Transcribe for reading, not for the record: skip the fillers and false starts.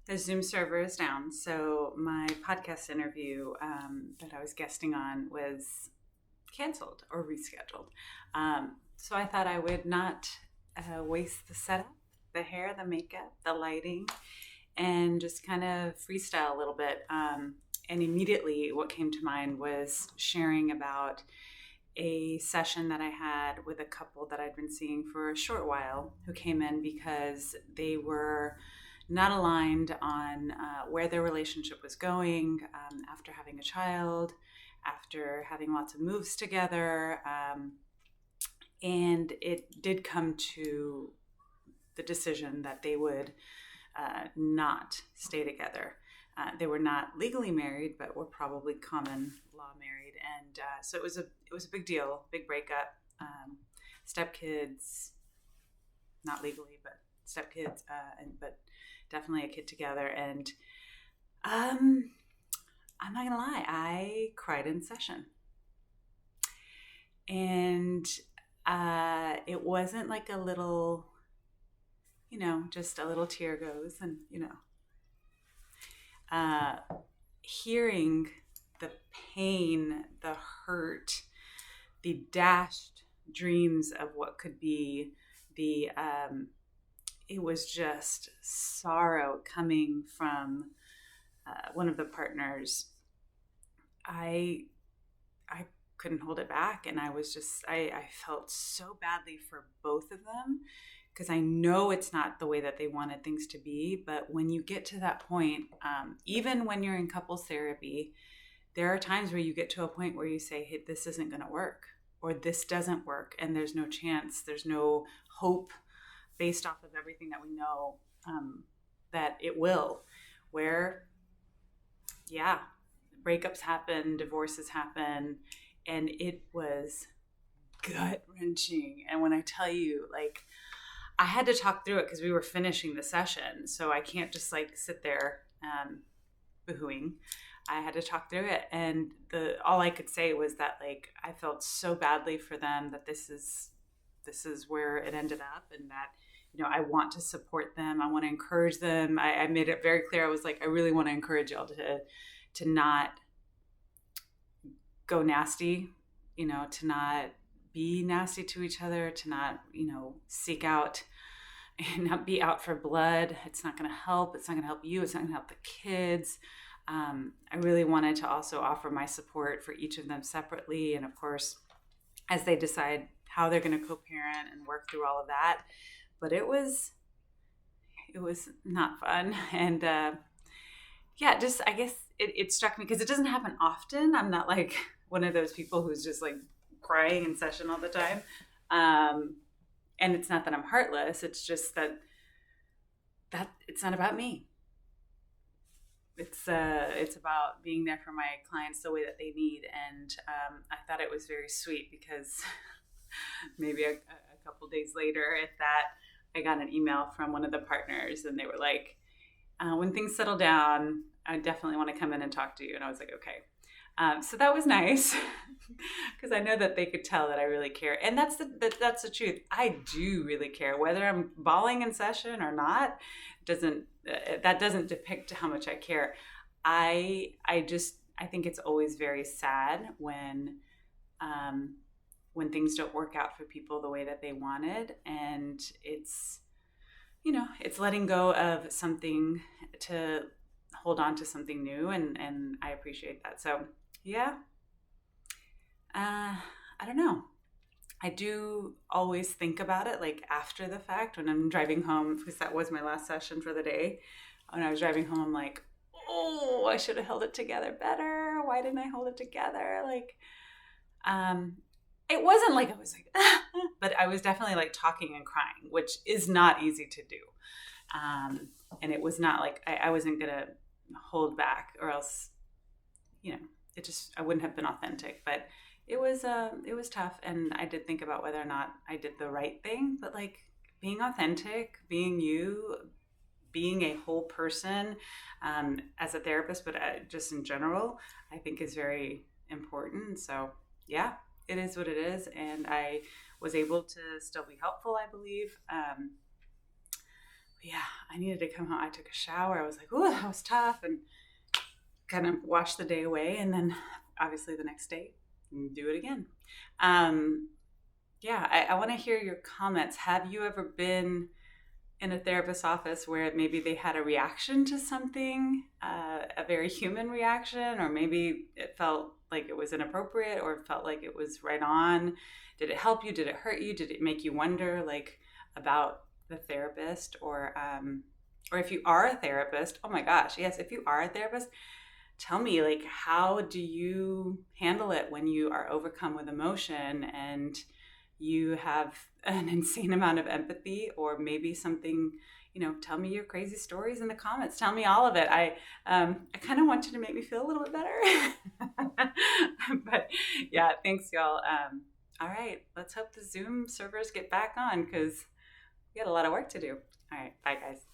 The Zoom server is down. So my podcast interview that I was guesting on was canceled or rescheduled. So I thought I would not waste the setup, the hair, the makeup, the lighting, and just kind of freestyle a little bit. And immediately what came to mind was sharing about a session that I had with a couple that I'd been seeing for a short while who came in because they were not aligned on where their relationship was going after having a child, after having lots of moves together. And it did come to the decision that they would not stay together. They were not legally married, but were probably common law married, and so it was a big deal, big breakup. Stepkids, not legally, but stepkids, but definitely a kid together. And I'm not gonna lie, I cried in session, and it wasn't like a little, just a little tear goes, and hearing the pain, the hurt, the dashed dreams of what could be, it was just sorrow coming from one of the partners. I couldn't hold it back, and I felt so badly for both of them, because I know it's not the way that they wanted things to be. But when you get to that point, even when you're in couples therapy, there are times where you get to a point where you say, hey, this isn't going to work, or this doesn't work, and there's no chance, there's no hope based off of everything that we know that it will. Where, yeah, breakups happen, divorces happen, and it was gut-wrenching. And when I tell you, I had to talk through it because we were finishing the session. So I can't just sit there boohooing. I had to talk through it. And all I could say was that I felt so badly for them, that this is where it ended up, and that, I want to support them. I want to encourage them. I made it very clear. I was I really want to encourage y'all to not go nasty, to not be nasty to each other, to not, seek out and not be out for blood. It's not going to help. It's not going to help you. It's not going to help the kids. I really wanted to also offer my support for each of them separately. And of course, as they decide how they're going to co-parent and work through all of that. But it was not fun. And just, I guess it struck me because it doesn't happen often. I'm not one of those people who's just crying in session all the time. And it's not that I'm heartless. It's just that it's not about me. It's about being there for my clients the way that they need. And I thought it was very sweet because maybe a couple days later, at that, I got an email from one of the partners, and they were like, when things settle down, I definitely want to come in and talk to you. And I was like, okay. So that was nice because I know that they could tell that I really care. And that's the truth. I do really care. Whether I'm bawling in session or not, that doesn't depict how much I care. I think it's always very sad when things don't work out for people the way that they wanted. And it's letting go of something to hold on to something new. And I appreciate that. So yeah, I don't know. I do always think about it after the fact when I'm driving home, because that was my last session for the day. When I was driving home, I'm like, oh, I should have held it together better. Why didn't I hold it together? It wasn't I was but I was definitely talking and crying, which is not easy to do. And it was not I wasn't going to hold back, or else, I wouldn't have been authentic. But it was tough. And I did think about whether or not I did the right thing, but being authentic, being you, being a whole person, as a therapist, but just in general, I think is very important. So yeah, it is what it is. And I was able to still be helpful, I believe. yeah, I needed to come home. I took a shower. I was like, oh, that was tough, and kind of washed the day away. And then obviously the next day, do it again. Um, yeah, I want to hear your comments. Have you ever been in a therapist's office where maybe they had a reaction to something, a very human reaction, or maybe it felt like it was inappropriate or felt like it was right on? Did it help you? Did it hurt you? Did it make you wonder like about the therapist, or if you are a therapist, oh my gosh, yes, if you are a therapist, tell me, like, how do you handle it when you are overcome with emotion and you have an insane amount of empathy, or maybe something, tell me your crazy stories in the comments. Tell me all of it. I kind of want you to make me feel a little bit better. But yeah, thanks y'all. All right, let's hope the Zoom servers get back on, because we got a lot of work to do. All right, bye guys.